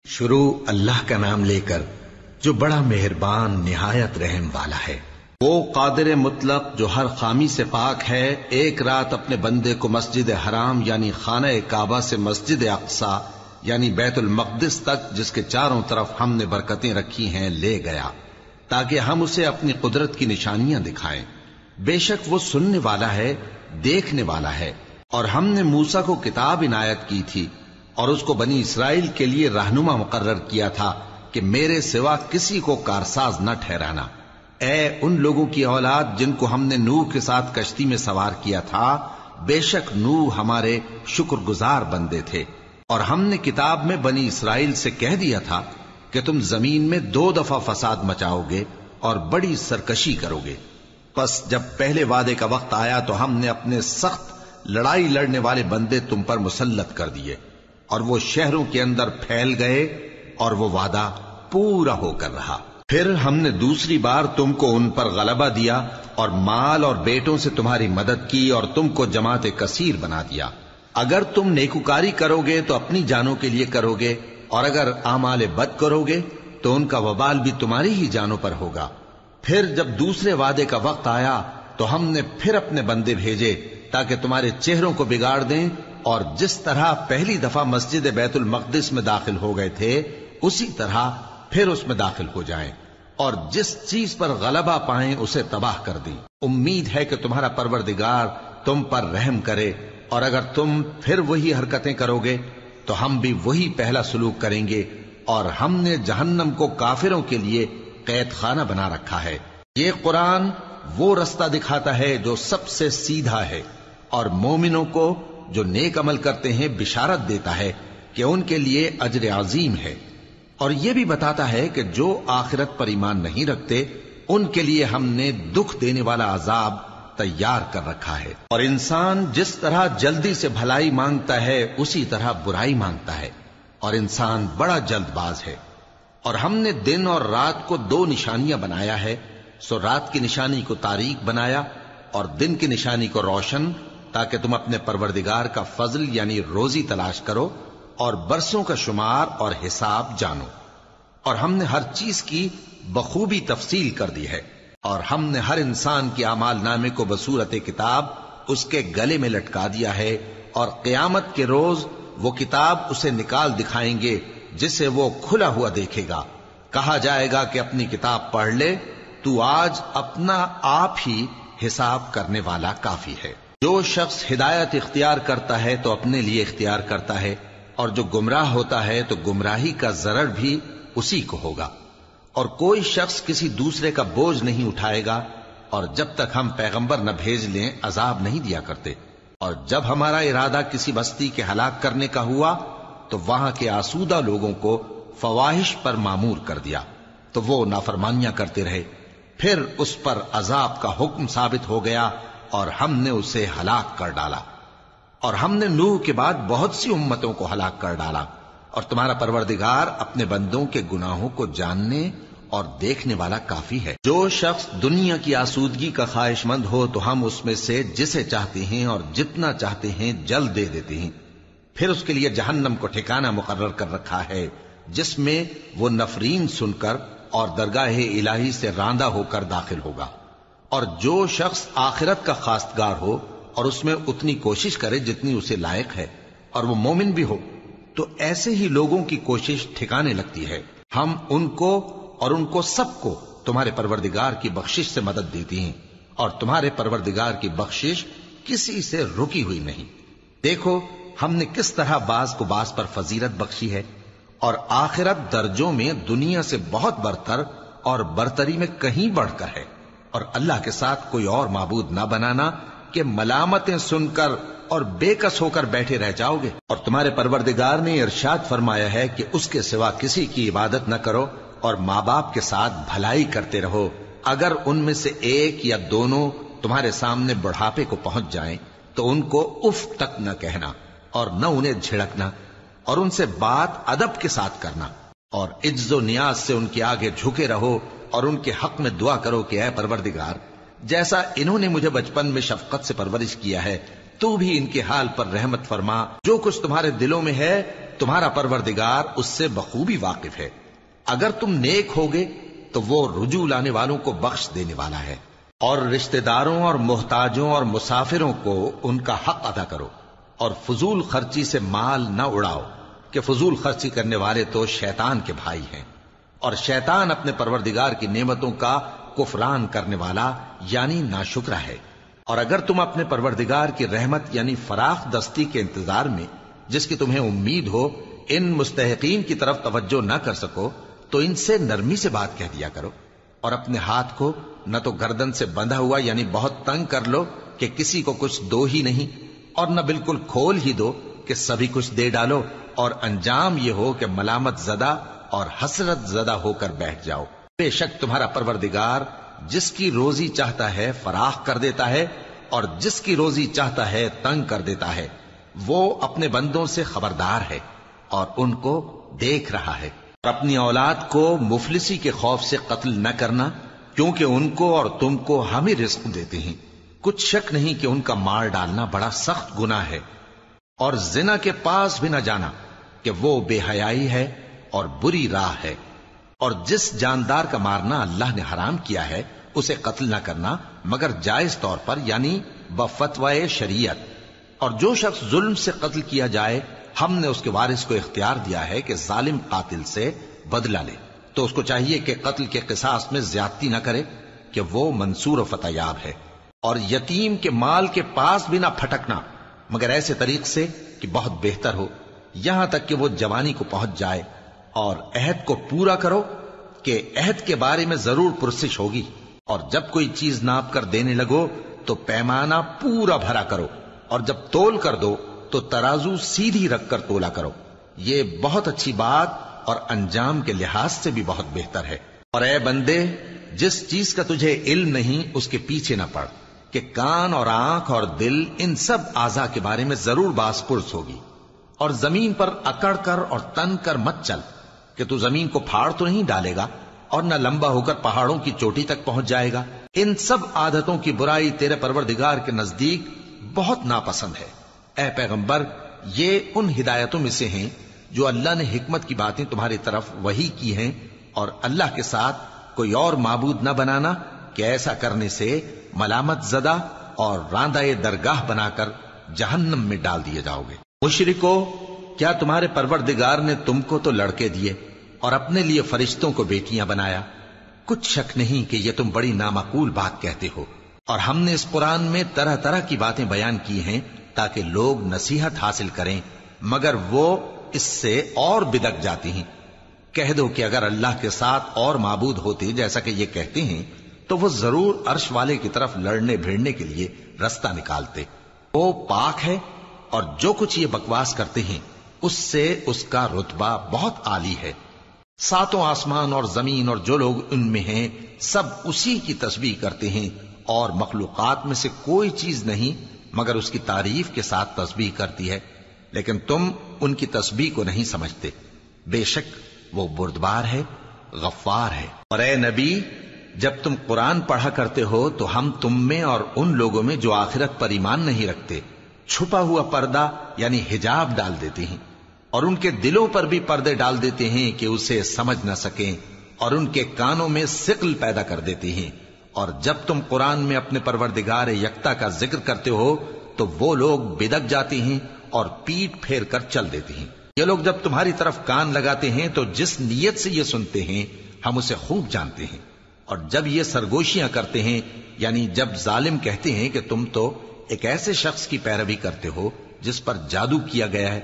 شروع اللہ کا نام لے کر جو بڑا مہربان نہایت رحم والا ہے۔ وہ قادر مطلق جو ہر خامی سے پاک ہے، ایک رات اپنے بندے کو مسجد حرام یعنی خانہ کعبہ سے مسجد اقصی یعنی بیت المقدس تک، جس کے چاروں طرف ہم نے برکتیں رکھی ہیں، لے گیا تاکہ ہم اسے اپنی قدرت کی نشانیاں دکھائیں۔ بے شک وہ سننے والا ہے، دیکھنے والا ہے۔ اور ہم نے موسیٰ کو کتاب عنایت کی تھی اور اس کو بنی اسرائیل کے لیے رہنما مقرر کیا تھا کہ میرے سوا کسی کو کارساز نہ ٹھہرانا۔ اے ان لوگوں کی اولاد جن کو ہم نے نوح کے ساتھ کشتی میں سوار کیا تھا، بے شک نوح ہمارے شکر گزار بندے تھے۔ اور ہم نے کتاب میں بنی اسرائیل سے کہہ دیا تھا کہ تم زمین میں 2 دفعہ فساد مچاؤ گے اور بڑی سرکشی کرو گے۔ پس جب پہلے وعدے کا وقت آیا تو ہم نے اپنے سخت لڑائی لڑنے والے بندے تم پر مسلط کر دیے، اور وہ شہروں کے اندر پھیل گئے اور وہ وعدہ پورا ہو کر رہا۔ پھر ہم نے دوسری بار تم کو ان پر غلبہ دیا اور مال اور بیٹوں سے تمہاری مدد کی اور تم کو جماعت کثیر بنا دیا۔ اگر تم نیکوکاری کرو گے تو اپنی جانوں کے لیے کرو گے، اور اگر اعمال بد کرو گے تو ان کا وبال بھی تمہاری ہی جانوں پر ہوگا۔ پھر جب دوسرے وعدے کا وقت آیا تو ہم نے پھر اپنے بندے بھیجے تاکہ تمہارے چہروں کو بگاڑ دیں، اور جس طرح پہلی دفعہ مسجد بیت المقدس میں داخل ہو گئے تھے اسی طرح پھر اس میں داخل ہو جائیں، اور جس چیز پر غلبہ پائیں اسے تباہ کر دیں۔ امید ہے کہ تمہارا پروردگار تم پر رحم کرے، اور اگر تم پھر وہی حرکتیں کرو گے تو ہم بھی وہی پہلا سلوک کریں گے، اور ہم نے جہنم کو کافروں کے لیے قید خانہ بنا رکھا ہے۔ یہ قرآن وہ رستہ دکھاتا ہے جو سب سے سیدھا ہے، اور مومنوں کو جو نیک عمل کرتے ہیں بشارت دیتا ہے کہ ان کے لیے اجر عظیم ہے، اور یہ بھی بتاتا ہے کہ جو آخرت پر ایمان نہیں رکھتے ان کے لیے ہم نے دکھ دینے والا عذاب تیار کر رکھا ہے۔ اور انسان جس طرح جلدی سے بھلائی مانگتا ہے اسی طرح برائی مانگتا ہے، اور انسان بڑا جلد باز ہے۔ اور ہم نے دن اور رات کو 2 نشانیاں بنایا ہے، سو رات کی نشانی کو تاریک بنایا اور دن کی نشانی کو روشن، تاکہ تم اپنے پروردگار کا فضل یعنی روزی تلاش کرو اور برسوں کا شمار اور حساب جانو۔ اور ہم نے ہر چیز کی بخوبی تفصیل کر دی ہے، اور ہم نے ہر انسان کے اعمال نامے کو بصورت کتاب اس کے گلے میں لٹکا دیا ہے، اور قیامت کے روز وہ کتاب اسے نکال دکھائیں گے جسے وہ کھلا ہوا دیکھے گا۔ کہا جائے گا کہ اپنی کتاب پڑھ لے، تو آج اپنا آپ ہی حساب کرنے والا کافی ہے۔ جو شخص ہدایت اختیار کرتا ہے تو اپنے لیے اختیار کرتا ہے، اور جو گمراہ ہوتا ہے تو گمراہی کا ضرر بھی اسی کو ہوگا۔ اور کوئی شخص کسی دوسرے کا بوجھ نہیں اٹھائے گا، اور جب تک ہم پیغمبر نہ بھیج لیں عذاب نہیں دیا کرتے۔ اور جب ہمارا ارادہ کسی بستی کے ہلاک کرنے کا ہوا تو وہاں کے آسودہ لوگوں کو فواحش پر مامور کر دیا، تو وہ نافرمانیاں کرتے رہے۔ پھر اس پر عذاب کا حکم ثابت ہو گیا اور ہم نے اسے ہلاک کر ڈالا۔ اور ہم نے نوح کے بعد بہت سی امتوں کو ہلاک کر ڈالا، اور تمہارا پروردگار اپنے بندوں کے گناہوں کو جاننے اور دیکھنے والا کافی ہے۔ جو شخص دنیا کی آسودگی کا خواہش مند ہو تو ہم اس میں سے جسے چاہتے ہیں اور جتنا چاہتے ہیں جلد دے دیتے ہیں۔ پھر اس کے لیے جہنم کو ٹھکانہ مقرر کر رکھا ہے، جس میں وہ نفرین سن کر اور درگاہ الہی سے راندہ ہو کر داخل ہوگا۔ اور جو شخص آخرت کا خواستگار ہو اور اس میں اتنی کوشش کرے جتنی اسے لائق ہے، اور وہ مومن بھی ہو، تو ایسے ہی لوگوں کی کوشش ٹھکانے لگتی ہے۔ ہم ان کو اور ان کو سب کو تمہارے پروردگار کی بخشش سے مدد دیتی ہیں، اور تمہارے پروردگار کی بخشش کسی سے رکی ہوئی نہیں۔ دیکھو ہم نے کس طرح بعض کو بعض پر فضیلت بخشی ہے، اور آخرت درجوں میں دنیا سے بہت برتر اور برتری میں کہیں بڑھ کر ہے۔ اور اللہ کے ساتھ کوئی اور معبود نہ بنانا کہ ملامتیں سن کر اور بے کس ہو کر بیٹھے رہ جاؤ گے۔ اور تمہارے پروردگار نے ارشاد فرمایا ہے کہ اس کے سوا کسی کی عبادت نہ کرو، اور ماں باپ کے ساتھ بھلائی کرتے رہو۔ اگر ان میں سے ایک یا دونوں تمہارے سامنے بڑھاپے کو پہنچ جائیں تو ان کو اف تک نہ کہنا، اور نہ انہیں جھڑکنا، اور ان سے بات ادب کے ساتھ کرنا، اور عجز و نیاز سے ان کے آگے جھکے رہو، اور ان کے حق میں دعا کرو کہ اے پروردگار، جیسا انہوں نے مجھے بچپن میں شفقت سے پرورش کیا ہے، تو بھی ان کے حال پر رحمت فرما۔ جو کچھ تمہارے دلوں میں ہے تمہارا پروردگار اس سے بخوبی واقف ہے. اگر تم نیک ہوگے تو وہ رجوع لانے والوں کو بخش دینے والا ہے. اور رشتہ داروں اور محتاجوں اور مسافروں کو ان کا حق ادا کرو، اور فضول خرچی سے مال نہ اڑاؤ کہ فضول خرچی کرنے والے تو شیطان کے بھائی ہیں، اور شیطان اپنے پروردگار کی نعمتوں کا کفران کرنے والا یعنی ناشکرا ہے. اور اگر تم اپنے پروردگار کی رحمت یعنی فراخ دستی کے انتظار میں جس کی تمہیں امید ہو ان مستحقین کی طرف توجہ نہ کر سکو تو ان سے نرمی سے بات کہہ دیا کرو، اور اپنے ہاتھ کو نہ تو گردن سے بندھا ہوا یعنی بہت تنگ کر لو کہ کسی کو کچھ دو ہی نہیں، اور نہ بالکل کھول ہی دو کہ سبھی کچھ دے ڈالو، اور انجام یہ ہو کہ ملامت زدہ اور حسرت زدہ ہو کر بیٹھ جاؤ. بے شک تمہارا پروردگار جس کی روزی چاہتا ہے فراخ کر دیتا ہے، اور جس کی روزی چاہتا ہے تنگ کر دیتا ہے. وہ اپنے بندوں سے خبردار ہے اور ان کو دیکھ رہا ہے. اور اپنی اولاد کو مفلسی کے خوف سے قتل نہ کرنا، کیونکہ ان کو اور تم کو ہم ہی رزق دیتے ہیں. کچھ شک نہیں کہ ان کا مار ڈالنا بڑا سخت گناہ ہے. اور زنا کے پاس بھی نہ جانا کہ وہ بے حیائی ہے اور بری راہ ہے. اور جس جاندار کا مارنا اللہ نے حرام کیا ہے اسے قتل نہ کرنا مگر جائز طور پر یعنی بفتوائے شریعت. اور جو شخص ظلم سے قتل کیا جائے ہم نے اس کے وارث کو اختیار دیا ہے کہ ظالم قاتل سے بدلہ لے، تو اس کو چاہیے کہ قتل کے قصاص میں زیادتی نہ کرے کہ وہ منصور و فتح یاب ہے. اور یتیم کے مال کے پاس بھی نہ پھٹکنا مگر ایسے طریق سے کہ بہت بہتر ہو، یہاں تک کہ وہ جوانی کو پہنچ جائے. اور عہد کو پورا کرو کہ عہد کے بارے میں ضرور پرسش ہوگی. اور جب کوئی چیز ناپ کر دینے لگو تو پیمانہ پورا بھرا کرو، اور جب تول کر دو تو ترازو سیدھی رکھ کر تولا کرو. یہ بہت اچھی بات اور انجام کے لحاظ سے بھی بہت بہتر ہے. اور اے بندے، جس چیز کا تجھے علم نہیں اس کے پیچھے نہ پڑ کہ کان اور آنکھ اور دل ان سب اعضاء کے بارے میں ضرور باز پرس ہوگی. اور زمین پر اکڑ کر اور تن کر مت چل کہ تو زمین کو پھاڑ تو نہیں ڈالے گا اور نہ لمبا ہو کر پہاڑوں کی چوٹی تک پہنچ جائے گا. ان سب عادتوں کی برائی تیرے پروردگار کے نزدیک بہت ناپسند ہے. اے پیغمبر، یہ ان ہدایتوں میں سے ہیں جو اللہ نے حکمت کی باتیں تمہاری طرف وحی کی ہیں، اور اللہ کے ساتھ کوئی اور معبود نہ بنانا کہ ایسا کرنے سے ملامت زدہ اور راندہ درگاہ بنا کر جہنم میں ڈال دیے جاؤ گے. مشرکو، کیا تمہارے پروردگار نے تم کو تو لڑکے دیے اور اپنے لیے فرشتوں کو بیٹیاں بنایا؟ کچھ شک نہیں کہ یہ تم بڑی نامعقول بات کہتے ہو. اور ہم نے اس قرآن میں طرح طرح کی باتیں بیان کی ہیں تاکہ لوگ نصیحت حاصل کریں، مگر وہ اس سے اور بدک جاتی ہیں. کہہ دو کہ اگر اللہ کے ساتھ اور معبود ہوتے جیسا کہ یہ کہتے ہیں تو وہ ضرور عرش والے کی طرف لڑنے بھیڑنے کے لیے رستہ نکالتے. وہ پاک ہے اور جو کچھ یہ بکواس کرتے ہیں اس سے اس کا رتبہ بہت عالی ہے. ساتوں آسمان اور زمین اور جو لوگ ان میں ہیں سب اسی کی تسبیح کرتے ہیں، اور مخلوقات میں سے کوئی چیز نہیں مگر اس کی تعریف کے ساتھ تسبیح کرتی ہے، لیکن تم ان کی تسبیح کو نہیں سمجھتے. بے شک وہ بردبار ہے، غفار ہے. اور اے نبی، جب تم قرآن پڑھا کرتے ہو تو ہم تم میں اور ان لوگوں میں جو آخرت پر ایمان نہیں رکھتے چھپا ہوا پردہ یعنی حجاب ڈال دیتے ہیں، اور ان کے دلوں پر بھی پردے ڈال دیتے ہیں کہ اسے سمجھ نہ سکیں، اور ان کے کانوں میں ثقل پیدا کر دیتے ہیں. اور جب تم قرآن میں اپنے پروردگار یکتا کا ذکر کرتے ہو تو وہ لوگ بدک جاتے ہیں اور پیٹ پھیر کر چل دیتے ہیں. یہ لوگ جب تمہاری طرف کان لگاتے ہیں تو جس نیت سے یہ سنتے ہیں ہم اسے خوب جانتے ہیں. اور جب یہ سرگوشیاں کرتے ہیں یعنی جب ظالم کہتے ہیں کہ تم تو ایک ایسے شخص کی پیروی کرتے ہو جس پر جادو کیا گیا ہے،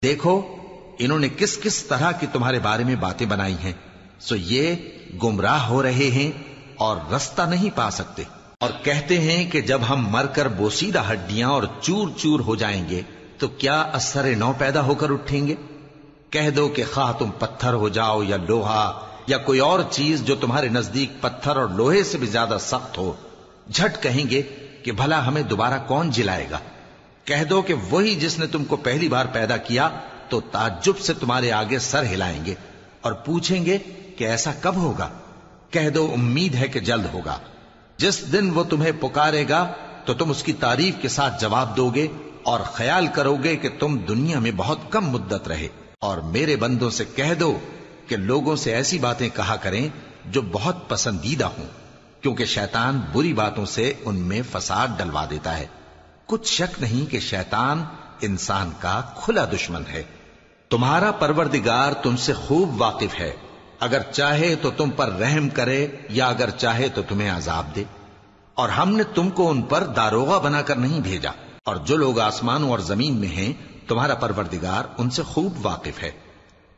دیکھو انہوں نے کس کس طرح کی تمہارے بارے میں باتیں بنائی ہیں، سو یہ گمراہ ہو رہے ہیں اور رستہ نہیں پا سکتے. اور کہتے ہیں کہ جب ہم مر کر بوسیدہ ہڈیاں اور چور چور ہو جائیں گے تو کیا اثر نو پیدا ہو کر اٹھیں گے؟ کہہ دو کہ خواہ تم پتھر ہو جاؤ یا لوہا یا کوئی اور چیز جو تمہارے نزدیک پتھر اور لوہے سے بھی زیادہ سخت ہو، جھٹ کہیں گے کہ بھلا ہمیں دوبارہ کون جلائے گا. کہہ دو کہ وہی جس نے تم کو پہلی بار پیدا کیا تو تعجب سے تمہارے آگے سر ہلائیں گے اور پوچھیں گے کہ ایسا کب ہوگا. کہہ دو امید ہے کہ جلد ہوگا. جس دن وہ تمہیں پکارے گا تو تم اس کی تعریف کے ساتھ جواب دو گے اور خیال کرو گے کہ تم دنیا میں بہت کم مدت رہے. اور میرے بندوں سے کہہ دو کہ لوگوں سے ایسی باتیں کہا کریں جو بہت پسندیدہ ہوں، کیونکہ شیطان بری باتوں سے ان میں فساد ڈلوا دیتا ہے. کچھ شک نہیں کہ شیطان انسان کا کھلا دشمن ہے. تمہارا پروردگار تم سے خوب واقف ہے، اگر چاہے تو تم پر رحم کرے یا اگر چاہے تو تمہیں عذاب دے. اور ہم نے تم کو ان پر داروغہ بنا کر نہیں بھیجا، اور جو لوگ آسمانوں اور زمین میں ہیں تمہارا پروردگار ان سے خوب واقف ہے.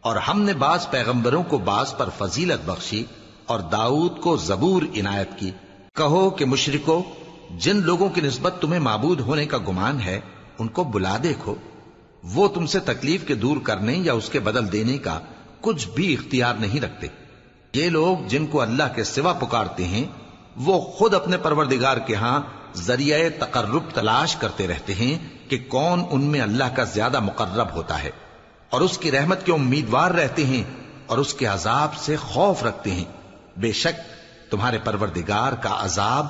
اور ہم نے بعض پیغمبروں کو بعض پر فضیلت بخشی اور داؤد کو زبور عنایت کی. کہو کہ مشرکو، جن لوگوں کی نسبت تمہیں معبود ہونے کا گمان ہے ان کو بلا دیکھو، وہ تم سے تکلیف کے دور کرنے یا اس کے بدل دینے کا کچھ بھی اختیار نہیں رکھتے. یہ لوگ جن کو اللہ کے سوا پکارتے ہیں وہ خود اپنے پروردگار کے ہاں ذریعہ تقرب تلاش کرتے رہتے ہیں کہ کون ان میں اللہ کا زیادہ مقرب ہوتا ہے، اور اس کی رحمت کے امیدوار رہتے ہیں اور اس کے عذاب سے خوف رکھتے ہیں. بے شک تمہارے پروردگار کا عذاب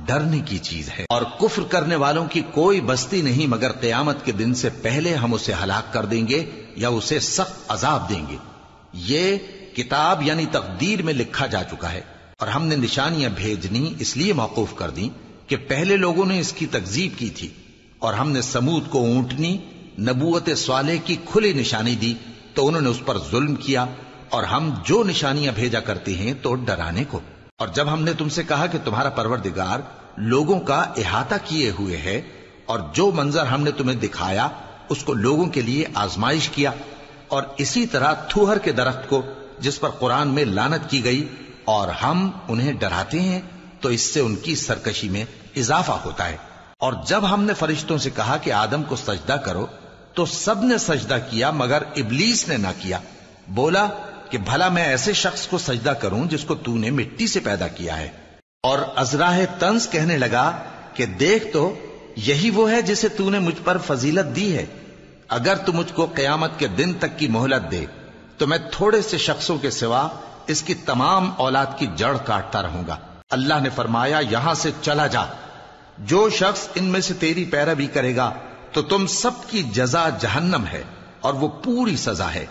ڈرنے کی چیز ہے. اور کفر کرنے والوں کی کوئی بستی نہیں مگر قیامت کے دن سے پہلے ہم اسے ہلاک کر دیں گے یا اسے سخت عذاب دیں گے. یہ کتاب یعنی تقدیر میں لکھا جا چکا ہے. اور ہم نے نشانیاں بھیجنی اس لیے موقوف کر دیں کہ پہلے لوگوں نے اس کی تکذیب کی تھی. اور ہم نے سمود کو اونٹنی نبوت صالح کی کھلی نشانی دی تو انہوں نے اس پر ظلم کیا. اور ہم جو نشانیاں بھیجا کرتے ہیں تو ڈرانے کو. اور جب ہم نے تم سے کہا کہ تمہارا پروردگار لوگوں کا احاطہ کیے ہوئے ہے اور جو منظر ہم نے تمہیں دکھایا اس کو لوگوں کے لیے آزمائش کیا، اور اسی طرح تھوہر کے درخت کو جس پر قرآن میں لعنت کی گئی، اور ہم انہیں ڈراتے ہیں تو اس سے ان کی سرکشی میں اضافہ ہوتا ہے. اور جب ہم نے فرشتوں سے کہا کہ آدم کو سجدہ کرو تو سب نے سجدہ کیا مگر ابلیس نے نہ کیا. بولا کہ بھلا میں ایسے شخص کو سجدہ کروں جس کو تو نے مٹی سے پیدا کیا ہے. اور ازراہ طنز کہنے لگا کہ دیکھ تو یہی وہ ہے جسے تو نے مجھ پر فضیلت دی ہے. اگر تو مجھ کو قیامت کے دن تک کی مہلت دے تو میں تھوڑے سے شخصوں کے سوا اس کی تمام اولاد کی جڑ کاٹتا رہوں گا. اللہ نے فرمایا یہاں سے چلا جا. جو شخص ان میں سے تیری پیروی کرے گا تو تم سب کی جزا جہنم ہے اور وہ پوری سزا ہے.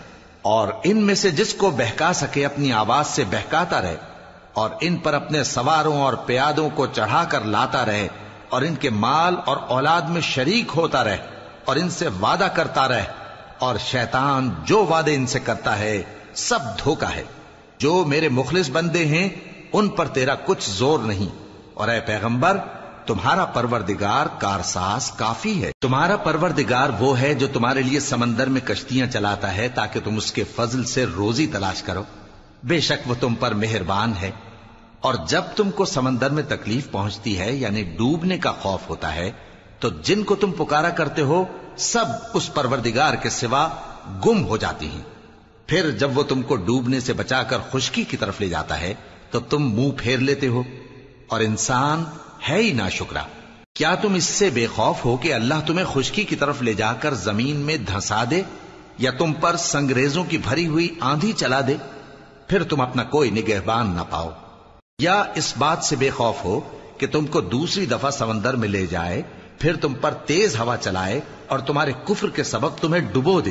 اور ان میں سے جس کو بہکا سکے اپنی آواز سے بہکاتا رہے اور ان پر اپنے سواروں اور پیادوں کو چڑھا کر لاتا رہے اور ان کے مال اور اولاد میں شریک ہوتا رہے اور ان سے وعدہ کرتا رہے. اور شیطان جو وعدے ان سے کرتا ہے سب دھوکا ہے. جو میرے مخلص بندے ہیں ان پر تیرا کچھ زور نہیں. اور اے پیغمبر تمہارا پروردگار کارساز کافی ہے. تمہارا پروردگار وہ ہے جو تمہارے لیے سمندر میں کشتیاں چلاتا ہے تاکہ تم اس کے فضل سے روزی تلاش کرو. بے شک وہ تم پر مہربان ہے. اور جب تم کو سمندر میں تکلیف پہنچتی ہے یعنی ڈوبنے کا خوف ہوتا ہے تو جن کو تم پکارا کرتے ہو سب اس پروردگار کے سوا گم ہو جاتی ہیں. پھر جب وہ تم کو ڈوبنے سے بچا کر خشکی کی طرف لے جاتا ہے تو تم منہ پھیر لیتے ہو. اور انسان ہے ہی ناشکرا. کیا تم اس سے بے خوف ہو کہ اللہ تمہیں خشکی کی طرف لے جا کر زمین میں دھنسا دے یا تم پر سنگریزوں کی بھری ہوئی آندھی چلا دے پھر تم اپنا کوئی نگہبان نہ پاؤ؟ یا اس بات سے بے خوف ہو کہ تم کو دوسری دفعہ سمندر میں لے جائے پھر تم پر تیز ہوا چلائے اور تمہارے کفر کے سبب تمہیں ڈبو دے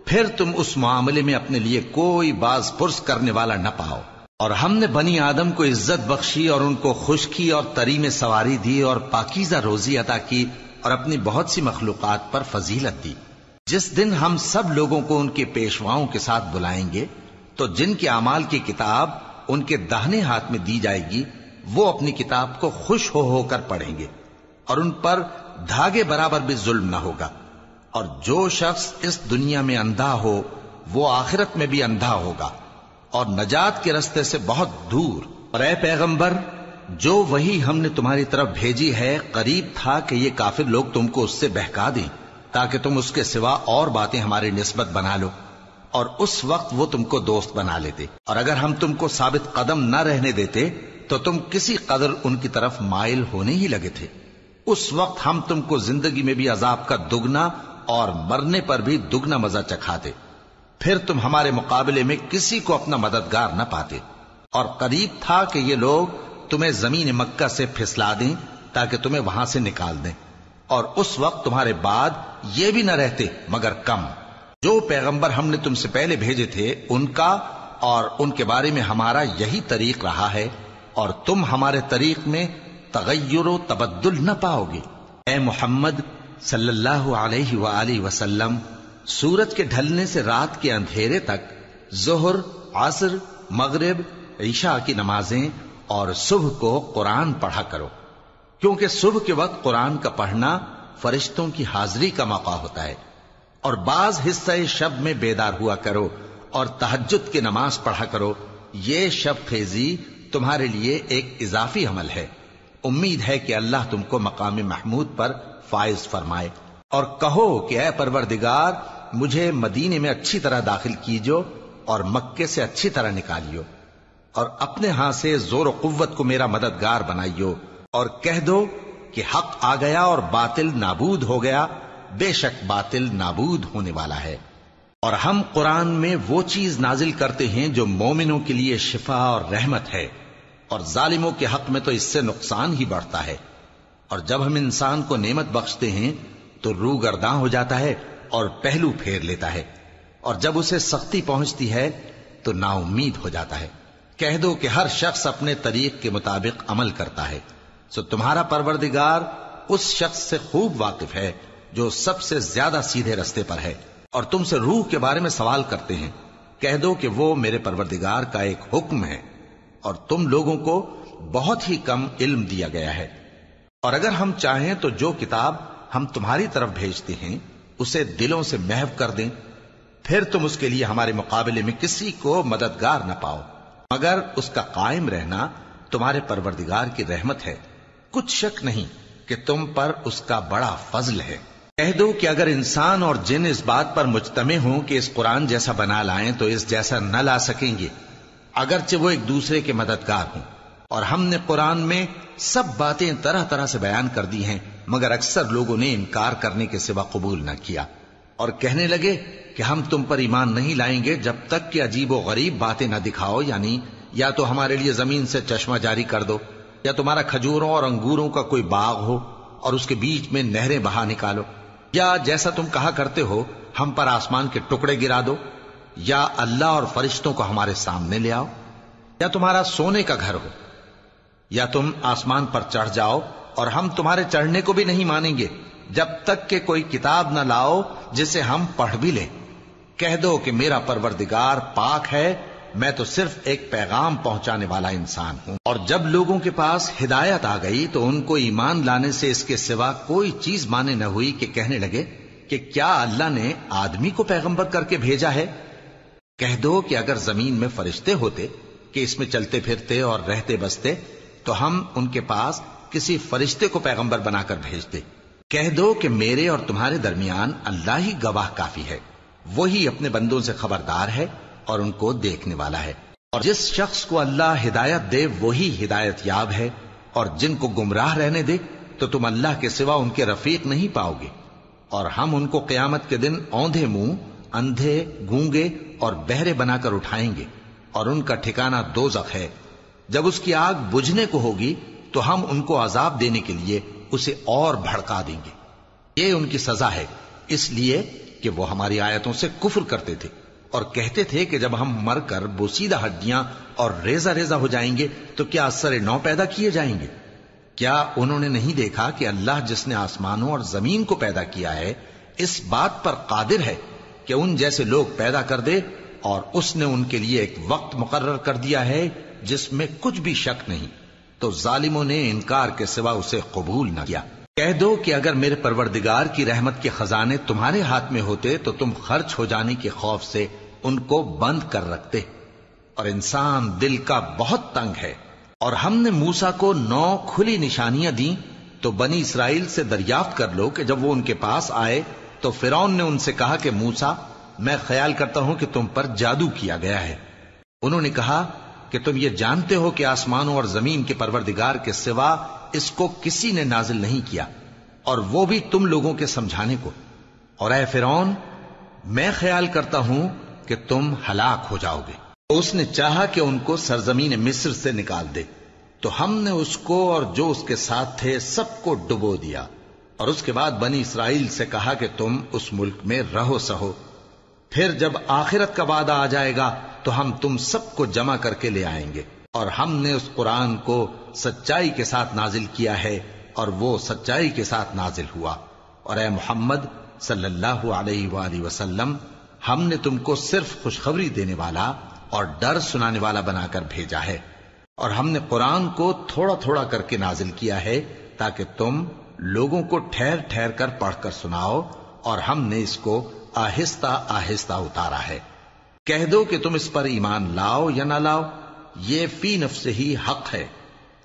پھر تم اس معاملے میں اپنے لیے کوئی باز پرس کرنے والا نہ پاؤ؟ اور ہم نے بنی آدم کو عزت بخشی اور ان کو خشکی اور تری میں سواری دی اور پاکیزہ روزی عطا کی اور اپنی بہت سی مخلوقات پر فضیلت دی. جس دن ہم سب لوگوں کو ان کے پیشواؤں کے ساتھ بلائیں گے تو جن کے اعمال کی کتاب ان کے داہنے ہاتھ میں دی جائے گی وہ اپنی کتاب کو خوش ہو کر پڑھیں گے اور ان پر دھاگے برابر بھی ظلم نہ ہوگا. اور جو شخص اس دنیا میں اندھا ہو وہ آخرت میں بھی اندھا ہوگا اور نجات کے رستے سے بہت دور. اور اے پیغمبر جو وہی ہم نے تمہاری طرف بھیجی ہے قریب تھا کہ یہ کافر لوگ تم کو اس سے بہکا دیں تاکہ تم اس کے سوا اور باتیں ہماری نسبت بنا لو اور اس وقت وہ تم کو دوست بنا لیتے. اور اگر ہم تم کو ثابت قدم نہ رہنے دیتے تو تم کسی قدر ان کی طرف مائل ہونے ہی لگے تھے. اس وقت ہم تم کو زندگی میں بھی عذاب کا دگنا اور مرنے پر بھی دگنا مزہ چکھاتے پھر تم ہمارے مقابلے میں کسی کو اپنا مددگار نہ پاتے. اور قریب تھا کہ یہ لوگ تمہیں زمین مکہ سے پھسلا دیں تاکہ تمہیں وہاں سے نکال دیں. اور اس وقت تمہارے بعد یہ بھی نہ رہتے مگر کم. جو پیغمبر ہم نے تم سے پہلے بھیجے تھے ان کا اور ان کے بارے میں ہمارا یہی طریق رہا ہے، اور تم ہمارے طریق میں تغیر و تبدل نہ پاؤ گے. اے محمد صلی اللہ علیہ وآلہ وسلم، سورج کے ڈھلنے سے رات کے اندھیرے تک ظہر، عصر، مغرب، عشاء کی نمازیں اور صبح کو قرآن پڑھا کرو، کیونکہ صبح کے وقت قرآن کا پڑھنا فرشتوں کی حاضری کا موقع ہوتا ہے. اور بعض حصہ شب میں بیدار ہوا کرو اور تہجد کی نماز پڑھا کرو. یہ شب خیزی تمہارے لیے ایک اضافی عمل ہے. امید ہے کہ اللہ تم کو مقام محمود پر فائز فرمائے. اور کہو کہ اے پروردگار، مجھے مدینے میں اچھی طرح داخل کیجو اور مکے سے اچھی طرح نکالیو، اور اپنے ہاں سے زور و قوت کو میرا مددگار بنائیو، اور کہہ دو کہ حق آ گیا اور باطل نابود ہو گیا. بے شک باطل نابود ہونے والا ہے. اور ہم قرآن میں وہ چیز نازل کرتے ہیں جو مومنوں کے لیے شفا اور رحمت ہے، اور ظالموں کے حق میں تو اس سے نقصان ہی بڑھتا ہے. اور جب ہم انسان کو نعمت بخشتے ہیں تو روح گرداں ہو جاتا ہے اور پہلو پھیر لیتا ہے، اور جب اسے سختی پہنچتی ہے تو نا امید ہو جاتا ہے. کہہ دو کہ ہر شخص اپنے طریق کے مطابق عمل کرتا ہے، سو تمہارا پروردگار اس شخص سے خوب واقف ہے جو سب سے زیادہ سیدھے رستے پر ہے. اور تم سے روح کے بارے میں سوال کرتے ہیں. کہہ دو کہ وہ میرے پروردگار کا ایک حکم ہے، اور تم لوگوں کو بہت ہی کم علم دیا گیا ہے. اور اگر ہم چاہیں تو جو کتاب ہم تمہاری طرف بھیجتے ہیں اسے دلوں سے محو کر دیں، پھر تم اس کے لیے ہمارے مقابلے میں کسی کو مددگار نہ پاؤ، مگر اس کا قائم رہنا تمہارے پروردگار کی رحمت ہے. کچھ شک نہیں کہ تم پر اس کا بڑا فضل ہے. کہہ دو کہ اگر انسان اور جن اس بات پر مجتمع ہوں کہ اس قرآن جیسا بنا لائیں تو اس جیسا نہ لا سکیں گے، اگرچہ وہ ایک دوسرے کے مددگار ہوں. اور ہم نے قرآن میں سب باتیں طرح طرح سے بیان کر دی ہیں، مگر اکثر لوگوں نے انکار کرنے کے سوا قبول نہ کیا، اور کہنے لگے کہ ہم تم پر ایمان نہیں لائیں گے جب تک کہ عجیب و غریب باتیں نہ دکھاؤ، یعنی یا تو ہمارے لیے زمین سے چشمہ جاری کر دو، یا تمہارا کھجوروں اور انگوروں کا کوئی باغ ہو اور اس کے بیچ میں نہریں بہا نکالو، یا جیسا تم کہا کرتے ہو ہم پر آسمان کے ٹکڑے گرا دو، یا اللہ اور فرشتوں کو ہمارے سامنے لے آؤ، یا تمہارا سونے کا گھر ہو، یا تم آسمان پر چڑھ جاؤ اور ہم تمہارے چڑھنے کو بھی نہیں مانیں گے جب تک کہ کوئی کتاب نہ لاؤ جسے ہم پڑھ بھی لیں. کہہ دو کہ میرا پروردگار پاک ہے، میں تو صرف ایک پیغام پہنچانے والا انسان ہوں. اور جب لوگوں کے پاس ہدایت آ گئی تو ان کو ایمان لانے سے اس کے سوا کوئی چیز مانے نہ ہوئی کہ کہنے لگے کہ کیا اللہ نے آدمی کو پیغمبر کر کے بھیجا ہے. کہہ دو کہ اگر زمین میں فرشتے ہوتے کہ اس میں چلتے پھرتے اور رہتے بستے تو ہم ان کے پاس کسی فرشتے کو پیغمبر بنا کر بھیجتے. کہہ دو کہ میرے اور تمہارے درمیان اللہ ہی گواہ کافی ہے، وہی اپنے بندوں سے خبردار ہے اور ان کو دیکھنے والا ہے. اور جس شخص کو اللہ ہدایت دے وہی ہدایت یاب ہے، اور جن کو گمراہ رہنے دے تو تم اللہ کے سوا ان کے رفیق نہیں پاؤ گے. اور ہم ان کو قیامت کے دن اوندھے منہ، اندھے، گونگے اور بہرے بنا کر اٹھائیں گے، اور ان کا ٹھکانہ دوزخ ہے. جب اس کی آگ بجھنے کو ہوگی تو ہم ان کو عذاب دینے کے لیے اسے اور بھڑکا دیں گے. یہ ان کی سزا ہے، اس لیے کہ وہ ہماری آیتوں سے کفر کرتے تھے اور کہتے تھے کہ جب ہم مر کر بوسیدہ ہڈیاں اور ریزہ ریزہ ہو جائیں گے تو کیا اثر نو پیدا کیے جائیں گے. کیا انہوں نے نہیں دیکھا کہ اللہ جس نے آسمانوں اور زمین کو پیدا کیا ہے اس بات پر قادر ہے کہ ان جیسے لوگ پیدا کر دے، اور اس نے ان کے لیے ایک وقت مقرر کر دیا ہے جس میں کچھ بھی شک نہیں. تو ظالموں نے انکار کے سوا اسے قبول نہ کیا. کہہ دو کہ اگر میرے پروردگار کی رحمت کے خزانے تمہارے ہاتھ میں ہوتے تو تم خرچ ہو جانے کے خوف سے ان کو بند کر رکھتے، اور انسان دل کا بہت تنگ ہے. اور ہم نے موسیٰ کو 9 کھلی نشانیاں دیں تو بنی اسرائیل سے دریافت کر لو کہ جب وہ ان کے پاس آئے تو فرعون نے ان سے کہا کہ موسیٰ، میں خیال کرتا ہوں کہ تم پر جادو کیا گیا ہے. انہوں نے کہا کہ تم یہ جانتے ہو کہ آسمانوں اور زمین کے پروردگار کے سوا اس کو کسی نے نازل نہیں کیا، اور وہ بھی تم لوگوں کے سمجھانے کو. اور اے فرعون، میں خیال کرتا ہوں کہ تم ہلاک ہو جاؤ گے. تو اس نے چاہا کہ ان کو سرزمین مصر سے نکال دے، تو ہم نے اس کو اور جو اس کے ساتھ تھے سب کو ڈبو دیا، اور اس کے بعد بنی اسرائیل سے کہا کہ تم اس ملک میں رہو سہو، پھر جب آخرت کا وعدہ آ جائے گا تو ہم تم سب کو جمع کر کے لے آئیں گے۔ اور ہم نے اس قرآن کو سچائی کے ساتھ نازل کیا ہے اور وہ سچائی کے ساتھ نازل ہوا۔ اور اے محمد صلی اللہ علیہ وآلہ وسلم، ہم نے تم کو صرف خوشخبری دینے والا اور ڈر سنانے والا بنا کر بھیجا ہے، اور ہم نے قرآن کو تھوڑا تھوڑا کر کے نازل کیا ہے تاکہ تم لوگوں کو ٹھہر ٹھہر کر پڑھ کر سناؤ، اور ہم نے اس کو آہستہ آہستہ اتارا ہے۔ کہہ دو کہ تم اس پر ایمان لاؤ یا نہ لاؤ، یہ فی نفس ہی حق ہے۔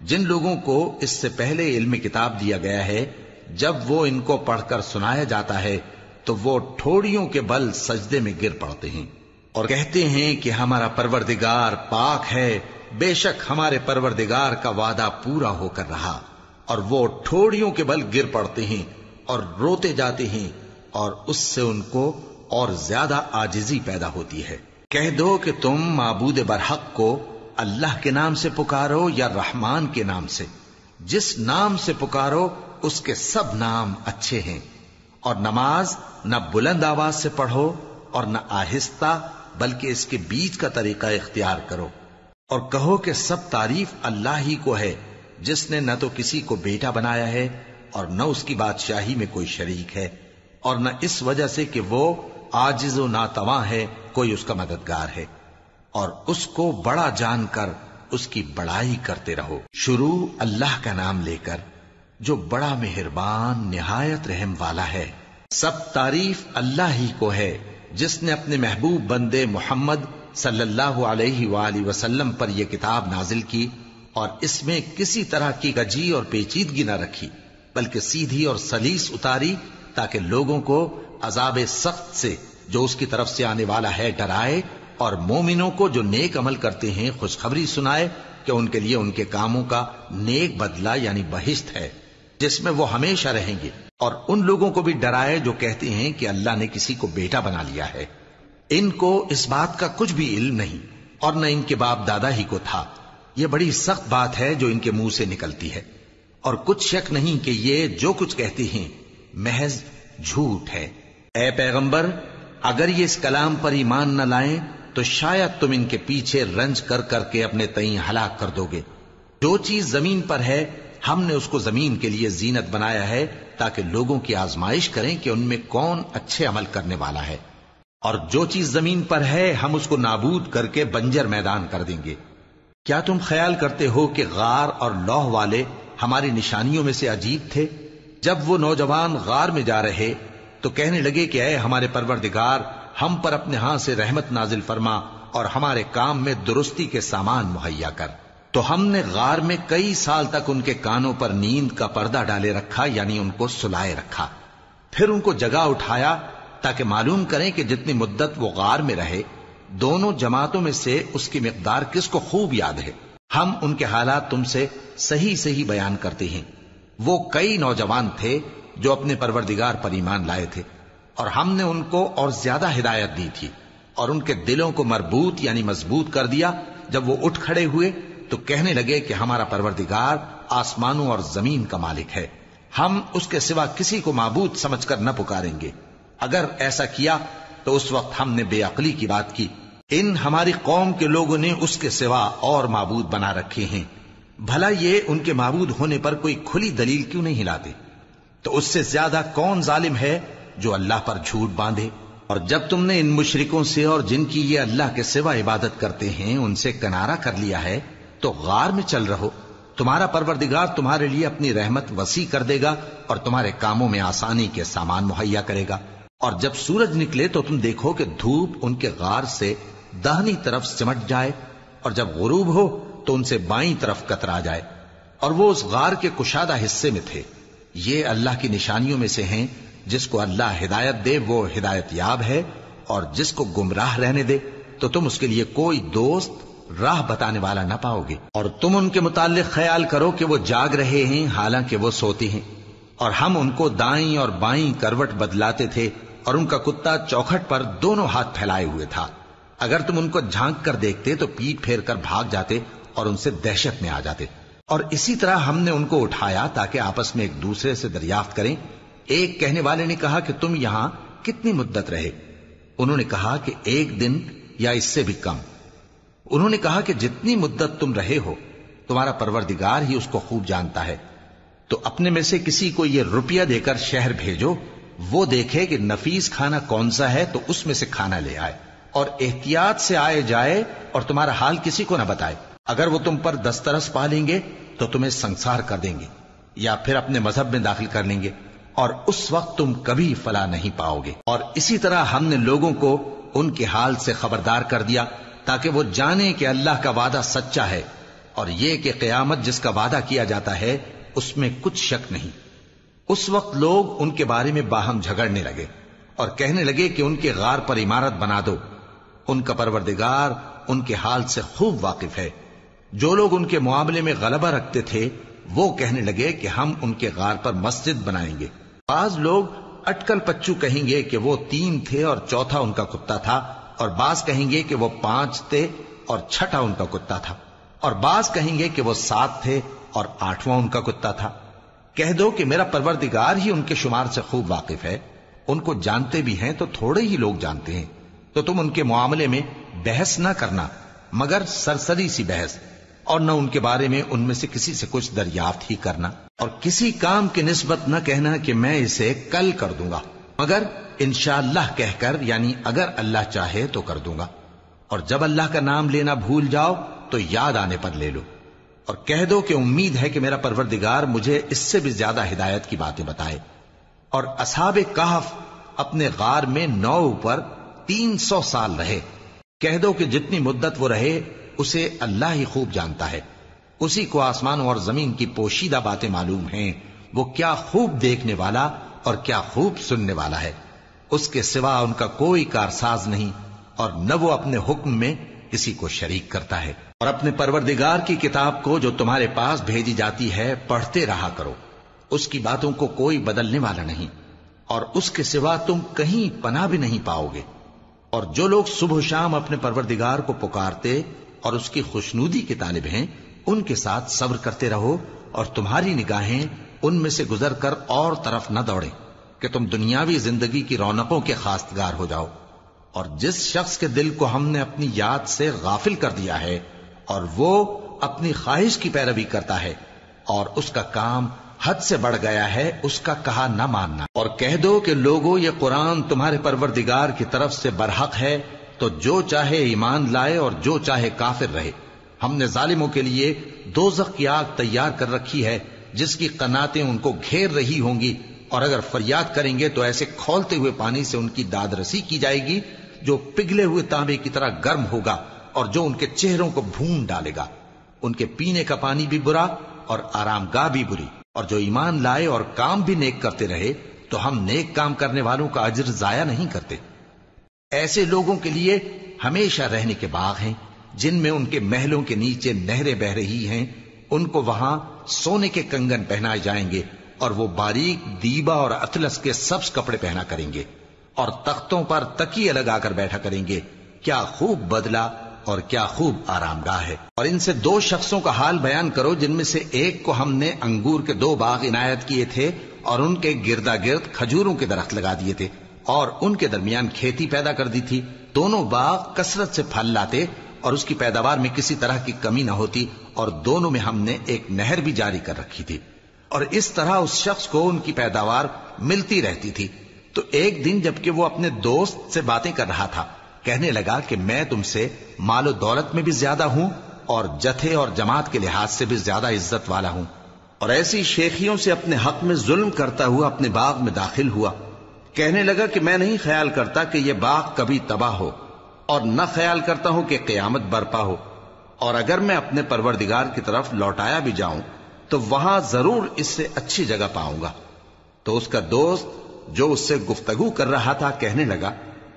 جن لوگوں کو اس سے پہلے علم کتاب دیا گیا ہے، جب وہ ان کو پڑھ کر سنایا جاتا ہے تو وہ ٹھوڑیوں کے بل سجدے میں گر پڑتے ہیں اور کہتے ہیں کہ ہمارا پروردگار پاک ہے، بے شک ہمارے پروردگار کا وعدہ پورا ہو کر رہا۔ اور وہ ٹھوڑیوں کے بل گر پڑتے ہیں اور روتے جاتے ہیں، اور اس سے ان کو اور زیادہ عاجزی پیدا ہوتی ہے۔ کہہ دو کہ تم معبود برحق کو اللہ کے نام سے پکارو یا رحمان کے نام سے، جس نام سے پکارو اس کے سب نام اچھے ہیں، اور نماز نہ بلند آواز سے پڑھو اور نہ آہستہ، بلکہ اس کے بیچ کا طریقہ اختیار کرو، اور کہو کہ سب تعریف اللہ ہی کو ہے، جس نے نہ تو کسی کو بیٹا بنایا ہے اور نہ اس کی بادشاہی میں کوئی شریک ہے، اور نہ اس وجہ سے کہ وہ عاجز و ناتواں ہے کوئی اس کا مددگار ہے، اور اس کو بڑا جان کر اس کی بڑائی کرتے رہو۔ شروع اللہ کا نام لے کر جو بڑا مہربان نہایت رحم والا ہے۔ سب تعریف اللہ ہی کو ہے جس نے اپنے محبوب بندے محمد صلی اللہ علیہ وآلہ وسلم پر یہ کتاب نازل کی، اور اس میں کسی طرح کی کجی اور پیچیدگی نہ رکھی، بلکہ سیدھی اور سلیس اتاری تاکہ لوگوں کو عذاب سخت سے جو اس کی طرف سے آنے والا ہے ڈرائے، اور مومنوں کو جو نیک عمل کرتے ہیں خوشخبری سنائے کہ ان کے لیے ان کے کاموں کا نیک بدلہ یعنی بہشت ہے جس میں وہ ہمیشہ رہیں گے، اور ان لوگوں کو بھی ڈرائے جو کہتے ہیں کہ اللہ نے کسی کو بیٹا بنا لیا ہے۔ ان کو اس بات کا کچھ بھی علم نہیں، اور نہ ان کے باپ دادا ہی کو تھا۔ یہ بڑی سخت بات ہے جو ان کے منہ سے نکلتی ہے، اور کچھ شک نہیں کہ یہ جو کچھ کہتے ہیں محض جھوٹ ہے۔ اے پیغمبر، اگر یہ اس کلام پر ایمان نہ لائیں تو شاید تم ان کے پیچھے رنج کر کر کے اپنے تئیں ہلاک کر دو گے۔ جو چیز زمین پر ہے ہم نے اس کو زمین کے لیے زینت بنایا ہے تاکہ لوگوں کی آزمائش کریں کہ ان میں کون اچھے عمل کرنے والا ہے، اور جو چیز زمین پر ہے ہم اس کو نابود کر کے بنجر میدان کر دیں گے۔ کیا تم خیال کرتے ہو کہ غار اور لوح والے ہماری نشانیوں میں سے عجیب تھے؟ جب وہ نوجوان غار میں جا رہے تو کہنے لگے کہ اے ہمارے پروردگار، ہم پر اپنے ہاں سے رحمت نازل فرما اور ہمارے کام میں درستی کے سامان مہیا کر۔ تو ہم نے غار میں کئی سال تک ان کے کانوں پر نیند کا پردہ ڈالے رکھا، یعنی ان کو سلائے رکھا، پھر ان کو جگا اٹھایا تاکہ معلوم کریں کہ جتنی مدت وہ غار میں رہے دونوں جماعتوں میں سے اس کی مقدار کس کو خوب یاد ہے۔ ہم ان کے حالات تم سے صحیح صحیح بیان کرتے ہیں۔ وہ کئی نوجوان تھے جو اپنے پروردگار پر ایمان لائے تھے، اور ہم نے ان کو اور زیادہ ہدایت دی تھی، اور ان کے دلوں کو مربوط یعنی مضبوط کر دیا۔ جب وہ اٹھ کھڑے ہوئے تو کہنے لگے کہ ہمارا پروردگار آسمانوں اور زمین کا مالک ہے، ہم اس کے سوا کسی کو معبود سمجھ کر نہ پکاریں گے۔ اگر ایسا کیا تو اس وقت ہم نے بے عقلی کی بات کی۔ ان ہماری قوم کے لوگوں نے اس کے سوا اور معبود بنا رکھے ہیں، بھلا یہ ان کے معبود ہونے پر کوئی کھلی دلیل کیوں نہیں لاتے؟ تو اس سے زیادہ کون ظالم ہے جو اللہ پر جھوٹ باندھے؟ اور جب تم نے ان مشرکوں سے اور جن کی یہ اللہ کے سوا عبادت کرتے ہیں ان سے کنارہ کر لیا ہے تو غار میں چل رہو، تمہارا پروردگار تمہارے لیے اپنی رحمت وسیع کر دے گا اور تمہارے کاموں میں آسانی کے سامان مہیا کرے گا۔ اور جب سورج نکلے تو تم دیکھو کہ دھوپ ان کے غار سے داہنی طرف سمٹ جائے، اور جب غروب ہو تو ان سے بائیں طرف کترا جائے، اور وہ اس غار کے کشادہ حصے میں تھے۔ یہ اللہ کی نشانیوں میں سے ہیں، جس کو اللہ ہدایت دے وہ ہدایت یاب ہے، اور جس کو گمراہ رہنے دے تو تم اس کے لیے کوئی دوست راہ بتانے والا نہ پاؤ گے۔ اور تم ان کے متعلق خیال کرو کہ وہ جاگ رہے ہیں حالانکہ وہ سوتے ہیں، اور ہم ان کو دائیں اور بائیں کروٹ بدلاتے تھے، اور ان کا کتا چوکھٹ پر دونوں ہاتھ پھیلائے ہوئے تھا۔ اگر تم ان کو جھانک کر دیکھتے تو پیٹ پھیر کر بھاگ جاتے اور ان سے دہشت میں آ جاتے۔ اور اسی طرح ہم نے ان کو اٹھایا تاکہ آپس میں ایک دوسرے سے دریافت کریں ایک کہنے والے نے کہا کہ تم یہاں کتنی مدت رہے؟ انہوں نے کہا کہ 1 دن یا اس سے بھی کم۔ انہوں نے کہا کہ جتنی مدت تم رہے ہو تمہارا پروردگار ہی اس کو خوب جانتا ہے، تو اپنے میں سے کسی کو یہ روپیہ دے کر شہر بھیجو، وہ دیکھے کہ نفیس کھانا کون سا ہے تو اس میں سے کھانا لے آئے، اور احتیاط سے آئے جائے اور تمہارا حال کسی کو نہ بتائے۔ اگر وہ تم پر دسترس پا لیں گے تو تمہیں سنسار کر دیں گے یا پھر اپنے مذہب میں داخل کر لیں گے، اور اس وقت تم کبھی فلاح نہیں پاؤ گے۔ اور اسی طرح ہم نے لوگوں کو ان کے حال سے خبردار کر دیا تاکہ وہ جانیں کہ اللہ کا وعدہ سچا ہے، اور یہ کہ قیامت جس کا وعدہ کیا جاتا ہے اس میں کچھ شک نہیں۔ اس وقت لوگ ان کے بارے میں باہم جھگڑنے لگے اور کہنے لگے کہ ان کے غار پر عمارت بنا دو۔ ان کا پروردگار ان کے حال سے خوب واقف ہے۔ جو لوگ ان کے معاملے میں غلبہ رکھتے تھے وہ کہنے لگے کہ ہم ان کے غار پر مسجد بنائیں گے۔ بعض لوگ اٹکل پچو کہیں گے کہ وہ 3 تھے اور چوتھا ان کا کتا تھا، اور بعض کہیں گے کہ وہ 5 تھے اور چھٹا ان کا کتا تھا، اور بعض کہیں گے کہ وہ 7 تھے اور 8واں ان کا کتا تھا۔ کہہ دو کہ میرا پروردگار ہی ان کے شمار سے خوب واقف ہے، ان کو جانتے بھی ہیں تو تھوڑے ہی لوگ جانتے ہیں، تو تم ان کے معاملے میں بحث نہ کرنا مگر سرسری سی بحث، اور نہ ان کے بارے میں ان میں سے کسی سے کچھ دریافت ہی کرنا، اور کسی کام کی نسبت نہ کہنا کہ میں اسے کل کر دوں گا، مگر انشاءاللہ کہہ کر، یعنی اگر اللہ چاہے تو کر دوں گا، اور جب اللہ کا نام لینا بھول جاؤ تو یاد آنے پر لے لو، اور کہہ دو کہ امید ہے کہ میرا پروردگار مجھے اس سے بھی زیادہ ہدایت کی باتیں بتائے۔ اور اصحاب کہف اپنے غار میں 9 پر 300 سال رہے۔ کہہ دو کہ جتنی مدت وہ رہے اسے اللہ ہی خوب جانتا ہے، اسی کو آسمانوں اور زمین کی پوشیدہ باتیں معلوم ہیں، وہ کیا خوب دیکھنے والا اور کیا خوب سننے والا ہے۔ اس کے سوا ان کا کوئی کارساز نہیں، اور نہ وہ اپنے حکم میں کسی کو شریک کرتا ہے۔ اور اپنے پروردگار کی کتاب کو جو تمہارے پاس بھیجی جاتی ہے پڑھتے رہا کرو، اس کی باتوں کو کوئی بدلنے والا نہیں، اور اس کے سوا تم کہیں پناہ بھی نہیں پاؤ گے۔ اور جو لوگ صبح و شام اپنے پروردگار کو پکارتے اور اس کی خوشنودی کے طالب ہیں، ان کے ساتھ صبر کرتے رہو، اور تمہاری نگاہیں ان میں سے گزر کر اور طرف نہ دوڑیں کہ تم دنیاوی زندگی کی رونقوں کے خواستگار ہو جاؤ۔ اور جس شخص کے دل کو ہم نے اپنی یاد سے غافل کر دیا ہے اور وہ اپنی خواہش کی پیروی کرتا ہے اور اس کا کام حد سے بڑھ گیا ہے، اس کا کہا نہ ماننا۔ اور کہہ دو کہ لوگوں یہ قرآن تمہارے پروردگار کی طرف سے برحق ہے، تو جو چاہے ایمان لائے اور جو چاہے کافر رہے۔ ہم نے ظالموں کے لیے دوزخ کی آگ تیار کر رکھی ہے جس کی قناتیں ان کو گھیر رہی ہوں گی، اور اگر فریاد کریں گے تو ایسے کھولتے ہوئے پانی سے ان کی داد رسی کی جائے گی جو پگھلے ہوئے تانبے کی طرح گرم ہوگا، اور جو ان کے چہروں کو بھون ڈالے گا۔ ان کے پینے کا پانی بھی برا اور آرام گاہ بھی بری۔ اور جو ایمان لائے اور کام بھی نیک کرتے رہے تو ہم نیک کام کرنے والوں کا اجر ضائع نہیں کرتے۔ ایسے لوگوں کے لیے ہمیشہ رہنے کے باغ ہیں جن میں ان کے محلوں کے نیچے نہریں بہ رہی ہیں، ان کو وہاں سونے کے کنگن پہنائے جائیں گے، اور وہ باریک دیبا اور اطلس کے سبز کپڑے پہنا کریں گے، اور تختوں پر تکیے لگا کر بیٹھا کریں گے۔ کیا خوب بدلہ اور کیا خوب آرام گاہ ہے۔ اور ان سے 2 شخصوں کا حال بیان کرو جن میں سے ایک کو ہم نے انگور کے 2 باغ عنایت کیے تھے اور ان کے گردا گرد کھجوروں کے درخت لگا دیے تھے، اور ان کے درمیان کھیتی پیدا کر دی تھی۔ دونوں باغ کثرت سے پھل لاتے اور اس کی پیداوار میں کسی طرح کی کمی نہ ہوتی، اور دونوں میں ہم نے ایک نہر بھی جاری کر رکھی تھی، اور اس طرح اس شخص کو ان کی پیداوار ملتی رہتی تھی۔ تو ایک دن جبکہ وہ اپنے دوست سے باتیں کر رہا تھا، کہنے لگا کہ میں تم سے مال و دولت میں بھی زیادہ ہوں اور جتھے اور جماعت کے لحاظ سے بھی زیادہ عزت والا ہوں، اور ایسی شیخیوں سے اپنے حق میں ظلم کرتا ہوا اپنے باغ میں داخل ہوا۔ کہنے لگا کہ میں نہیں خیال کرتا کہ یہ باغ کبھی تباہ ہو، اور نہ خیال کرتا ہوں کہ قیامت برپا ہو، اور اگر میں اپنے پروردگار کی طرف لوٹایا بھی جاؤں تو وہاں ضرور اس سے اچھی جگہ پاؤں گا۔ تو اس کا دوست جو اس سے گفتگو کر رہا تھا کہنے لگا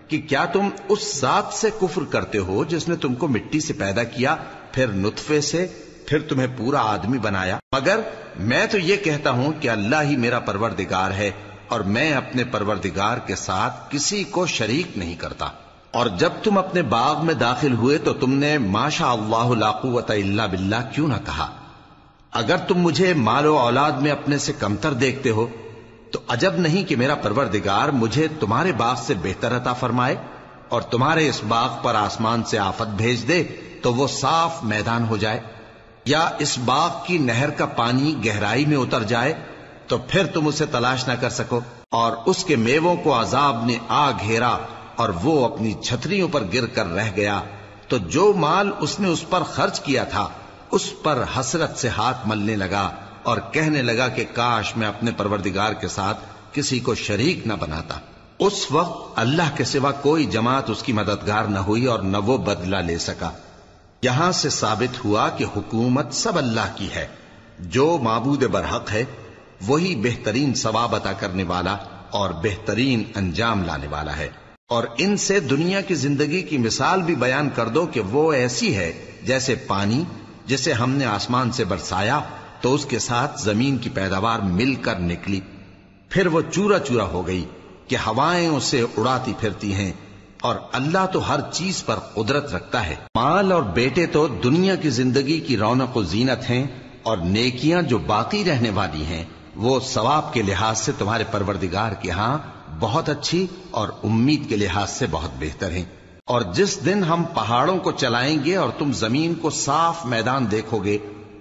کہ کیا تم اس ذات سے کفر کرتے ہو جس نے تم کو مٹی سے پیدا کیا، پھر نطفے سے، پھر تمہیں پورا آدمی بنایا؟ مگر میں تو یہ کہتا ہوں کہ اللہ ہی میرا پروردگار ہے، اور میں اپنے پروردگار کے ساتھ کسی کو شریک نہیں کرتا۔ اور جب تم اپنے باغ میں داخل ہوئے تو تم نے ما شاء اللہ لا قوت الا باللہ کیوں نہ کہا؟ اگر تم مجھے مال و اولاد میں اپنے سے کمتر دیکھتے ہو تو عجب نہیں کہ میرا پروردگار مجھے تمہارے باغ سے بہتر عطا فرمائے اور تمہارے اس باغ پر آسمان سے آفت بھیج دے تو وہ صاف میدان ہو جائے، یا اس باغ کی نہر کا پانی گہرائی میں اتر جائے تو پھر تم اسے تلاش نہ کر سکو، اور اس کے میووں کو عذاب نے آ گھیرا اور وہ اپنی چھتریوں پر گر کر رہ گیا، تو جو مال اس نے اس پر خرچ کیا تھا اس پر حسرت سے ہاتھ ملنے لگا اور کہنے لگا کہ کاش میں اپنے پروردگار کے ساتھ کسی کو شریک نہ بناتا۔ اس وقت اللہ کے سوا کوئی جماعت اس کی مددگار نہ ہوئی اور نہ وہ بدلہ لے سکا۔ یہاں سے ثابت ہوا کہ حکومت سب اللہ کی ہے، جو معبود برحق ہے وہی بہترین ثواب عطا کرنے والا اور بہترین انجام لانے والا ہے۔ اور ان سے دنیا کی زندگی کی مثال بھی بیان کر دو کہ وہ ایسی ہے جیسے پانی جسے ہم نے آسمان سے برسایا تو اس کے ساتھ زمین کی پیداوار مل کر نکلی، پھر وہ چورا چورا ہو گئی کہ ہوائیں اسے اڑاتی پھرتی ہیں، اور اللہ تو ہر چیز پر قدرت رکھتا ہے۔ مال اور بیٹے تو دنیا کی زندگی کی رونق و زینت ہیں، اور نیکیاں جو باقی رہنے والی ہیں وہ ثواب کے لحاظ سے تمہارے پروردگار کے ہاں بہت اچھی اور امید کے لحاظ سے بہت بہتر ہیں۔ اور جس دن ہم پہاڑوں کو چلائیں گے اور تم زمین کو صاف میدان دیکھو گے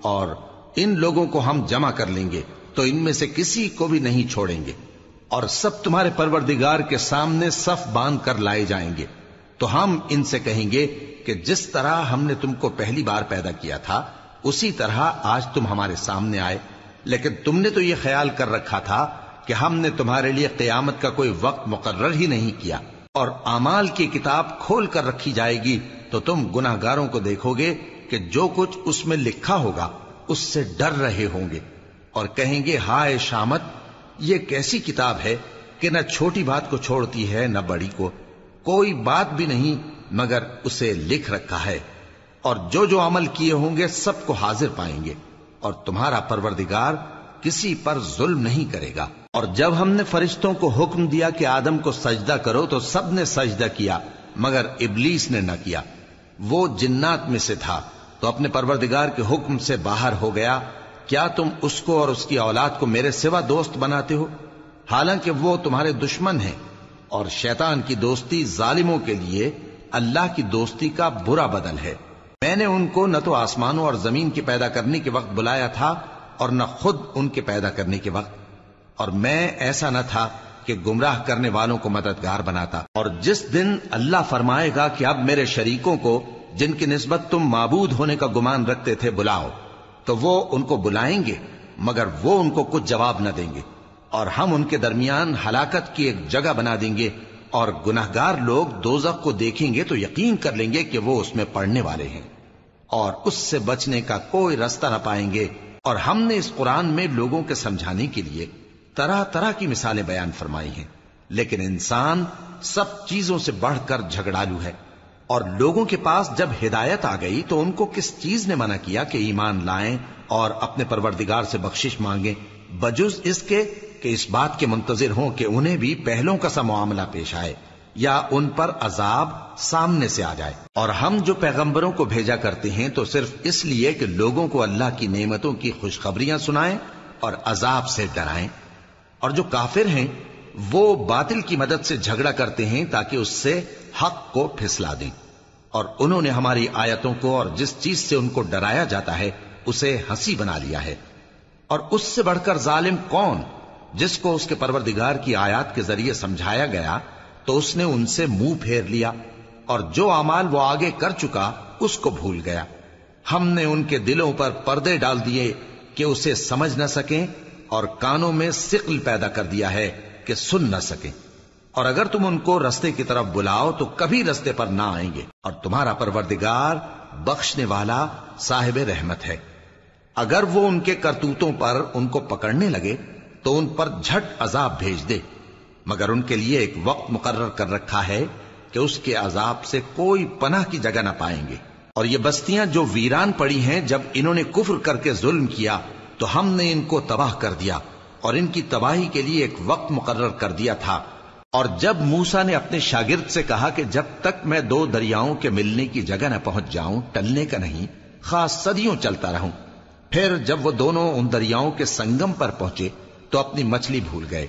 اور ان لوگوں کو ہم جمع کر لیں گے تو ان میں سے کسی کو بھی نہیں چھوڑیں گے، اور سب تمہارے پروردگار کے سامنے صف باندھ کر لائے جائیں گے، تو ہم ان سے کہیں گے کہ جس طرح ہم نے تم کو پہلی بار پیدا کیا تھا اسی طرح آج تم ہمارے سامنے آئے، لیکن تم نے تو یہ خیال کر رکھا تھا کہ ہم نے تمہارے لیے قیامت کا کوئی وقت مقرر ہی نہیں کیا، اور اعمال کی کتاب کھول کر رکھی جائے گی تو تم گناہگاروں کو دیکھو گے کہ جو کچھ اس میں لکھا ہوگا اس سے ڈر رہے ہوں گے، اور کہیں گے ہائے شامت، یہ کیسی کتاب ہے کہ نہ چھوٹی بات کو چھوڑتی ہے نہ بڑی کو، کوئی بات بھی نہیں مگر اسے لکھ رکھا ہے، اور جو جو عمل کیے ہوں گے سب کو حاضر پائیں گے، اور تمہارا پروردگار کسی پر ظلم نہیں کرے گا۔ اور جب ہم نے فرشتوں کو حکم دیا کہ آدم کو سجدہ کرو تو سب نے سجدہ کیا مگر ابلیس نے نہ کیا، وہ جنات میں سے تھا تو اپنے پروردگار کے حکم سے باہر ہو گیا۔ کیا تم اس کو اور اس کی اولاد کو میرے سوا دوست بناتے ہو، حالانکہ وہ تمہارے دشمن ہیں، اور شیطان کی دوستی ظالموں کے لیے اللہ کی دوستی کا برا بدل ہے۔ میں نے ان کو نہ تو آسمانوں اور زمین کے پیدا کرنے کے وقت بلایا تھا اور نہ خود ان کے پیدا کرنے کے وقت، اور میں ایسا نہ تھا کہ گمراہ کرنے والوں کو مددگار بناتا۔ اور جس دن اللہ فرمائے گا کہ اب میرے شریکوں کو جن کی نسبت تم معبود ہونے کا گمان رکھتے تھے بلاؤ، تو وہ ان کو بلائیں گے مگر وہ ان کو کچھ جواب نہ دیں گے، اور ہم ان کے درمیان ہلاکت کی ایک جگہ بنا دیں گے، اور گناہگار لوگ دوزخ کو دیکھیں گے تو یقین کر لیں گے کہ وہ اس میں پڑنے والے ہیں، اور اس سے بچنے کا کوئی راستہ نہ پائیں گے۔ اور ہم نے اس قرآن میں لوگوں کے سمجھانے کے لیے طرح طرح کی مثالیں بیان فرمائی ہیں، لیکن انسان سب چیزوں سے بڑھ کر جھگڑالو ہے، اور لوگوں کے پاس جب ہدایت آ گئی تو ان کو کس چیز نے منع کیا کہ ایمان لائیں اور اپنے پروردگار سے بخشش مانگیں، بجز اس کے کہ اس بات کے منتظر ہوں کہ انہیں بھی پہلوں کا سا معاملہ پیش آئے یا ان پر عذاب سامنے سے آ جائے۔ اور ہم جو پیغمبروں کو بھیجا کرتے ہیں تو صرف اس لیے کہ لوگوں کو اللہ کی نعمتوں کی خوشخبریاں سنائیں اور عذاب سے ڈرائیں، اور جو کافر ہیں وہ باطل کی مدد سے جھگڑا کرتے ہیں تاکہ اس سے حق کو پھسلا دیں، اور انہوں نے ہماری آیتوں کو اور جس چیز سے ان کو ڈرایا جاتا ہے اسے ہنسی بنا لیا ہے۔ اور اس سے بڑھ کر ظالم کون، جس کو اس کے پروردگار کی آیات کے ذریعے سمجھایا گیا تو اس نے ان سے منہ پھیر لیا، اور جو اعمال وہ آگے کر چکا اس کو بھول گیا۔ ہم نے ان کے دلوں پر پردے ڈال دیے کہ اسے سمجھ نہ سکیں، اور کانوں میں ثقل پیدا کر دیا ہے کہ سن نہ سکیں، اور اگر تم ان کو رستے کی طرف بلاؤ تو کبھی رستے پر نہ آئیں گے، اور تمہارا پروردگار بخشنے والا صاحب رحمت ہے۔ اگر وہ ان کے کرتوتوں پر ان کو پکڑنے لگے تو ان پر جھٹ عذاب بھیج دے، مگر ان کے لیے ایک وقت مقرر کر رکھا ہے کہ اس کے عذاب سے کوئی پناہ کی جگہ نہ پائیں گے۔ اور یہ بستیاں جو ویران پڑی ہیں، جب انہوں نے کفر کر کے ظلم کیا تو ہم نے ان کو تباہ کر دیا، اور ان کی تباہی کے لیے ایک وقت مقرر کر دیا تھا۔ اور جب موسیٰ نے اپنے شاگرد سے کہا کہ جب تک میں دو دریاؤں کے ملنے کی جگہ نہ پہنچ جاؤں ٹلنے کا نہیں، خاص صدیوں چلتا رہوں، پھر جب وہ دونوں ان دریاؤں کے سنگم پر پہنچے تو اپنی مچھلی بھول گئے،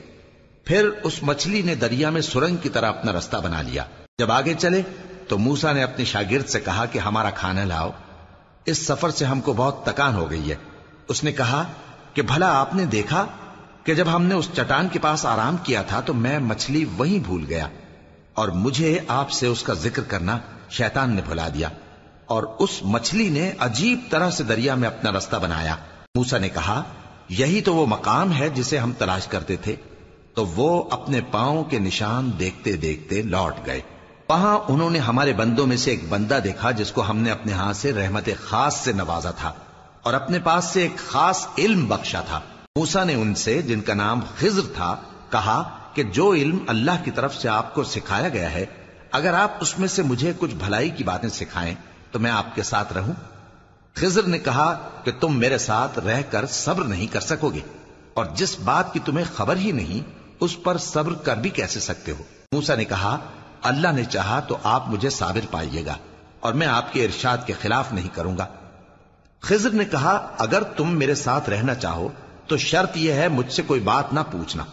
پھر اس مچھلی نے دریا میں سرنگ کی طرح اپنا رستہ بنا لیا۔ جب آگے چلے تو موسیٰ نے اپنے شاگرد سے کہا کہ ہمارا کھانا لاؤ، اس سفر سے ہم کو بہت تکان ہو گئی ہے۔ اس نے کہا کہ بھلا آپ نے دیکھا کہ جب ہم نے اس چٹان کے پاس آرام کیا تھا تو میں مچھلی وہیں بھول گیا، اور مجھے آپ سے اس کا ذکر کرنا شیطان نے بھلا دیا، اور اس مچھلی نے عجیب طرح سے دریا میں اپنا رستہ بنایا۔ موسیٰ نے کہا یہی تو وہ مقام ہے جسے ہم تلاش کرتے تھے۔ تو وہ اپنے پاؤں کے نشان دیکھتے دیکھتے لوٹ گئے۔ وہاں انہوں نے ہمارے بندوں میں سے ایک بندہ دیکھا جس کو ہم نے اپنے ہاتھ سے رحمت خاص سے نوازا تھا اور اپنے پاس سے ایک خاص علم بخشا تھا۔ موسیٰ نے ان سے، جن کا نام خضر تھا، کہا کہ جو علم اللہ کی طرف سے آپ کو سکھایا گیا ہے، اگر آپ اس میں سے مجھے کچھ بھلائی کی باتیں سکھائیں تو میں آپ کے ساتھ رہوں۔ خضر نے کہا کہ تم میرے ساتھ رہ کر صبر نہیں کر سکو گے، اور جس بات کی تمہیں خبر ہی نہیں اس پر صبر کر بھی کیسے سکتے ہو؟ موسیٰ نے کہا اللہ نے چاہا تو آپ مجھے صابر پائیے گا، اور میں آپ کے ارشاد کے خلاف نہیں کروں گا۔ خضر نے کہا اگر تم میرے ساتھ رہنا چاہو تو شرط یہ ہے مجھ سے کوئی بات نہ پوچھنا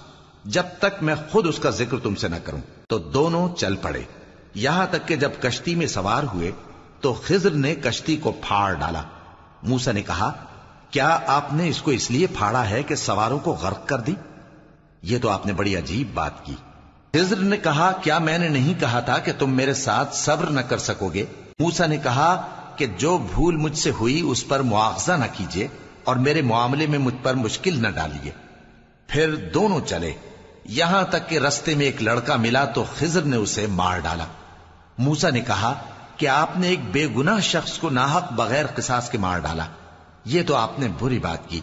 جب تک میں خود اس کا ذکر تم سے نہ کروں۔ تو دونوں چل پڑے، یہاں تک کہ جب کشتی میں سوار ہوئے تو خضر نے کشتی کو پھاڑ ڈالا۔ موسیٰ نے کہا کیا آپ نے اس کو اس لیے پھاڑا ہے کہ سواروں کو غرق کر دی؟ یہ تو آپ نے بڑی عجیب بات کی۔ خضر نے کہا کیا میں نے نہیں کہا تھا کہ تم میرے ساتھ صبر نہ کر سکو گے؟ موسیٰ نے کہا کہ جو بھول مجھ سے ہوئی اس پر مواخذہ نہ کیجیے اور میرے معاملے میں مجھ پر مشکل نہ ڈالیے۔ پھر دونوں چلے، یہاں تک کہ رستے میں ایک لڑکا ملا تو خضر نے اسے مار ڈالا۔ موسیٰ نے کہا کہ آپ نے ایک بے گناہ شخص کو ناحق بغیر قصاص کے مار ڈالا، یہ تو آپ نے بری بات کی۔